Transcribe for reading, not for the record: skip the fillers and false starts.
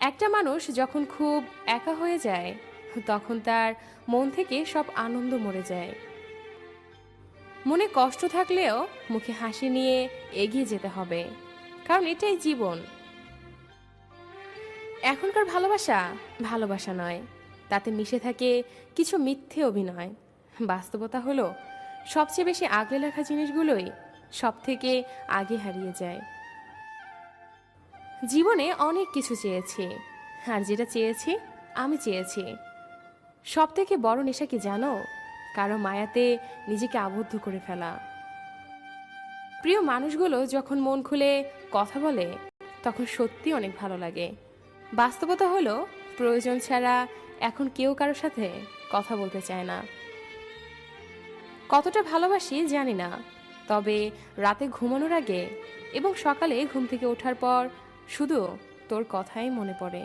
একটা মানুষ যখন খুব একা হয়ে যায় তখন তার মন থেকে সব আনন্দ মরে যায়। মনে কষ্ট থাকলেও মুখে হাসি নিয়ে এগিয়ে যেতে হবে, কারণ এটাই জীবন। এখনকার ভালোবাসা ভালোবাসা নয়, তাতে মিশে থাকে কিছু মিথ্যে অভিনয়। বাস্তবতা হলো সবচেয়ে বেশি আগলে রাখা জিনিসগুলোই সব থেকে আগে হারিয়ে যায়। জীবনে অনেক কিছু চেয়েছি, আর যেটা চেয়েছি আমি চেয়েছি। সব থেকে বড় নেশা কি জানো? কারো মায়াতে নিজেকে আবদ্ধ করে ফেলা। প্রিয় মানুষগুলো যখন মন খুলে কথা বলে তখন সত্যি অনেক ভালো লাগে। বাস্তবতা হলো প্রয়োজন ছাড়া এখন কেউ কারোর সাথে কথা বলতে চায় না। কতটা ভালোবাসি জানি না, তবে রাতে ঘুমানোর আগে এবং সকালে ঘুম থেকে ওঠার পর শুধু তোর কথাই মনে পড়ে।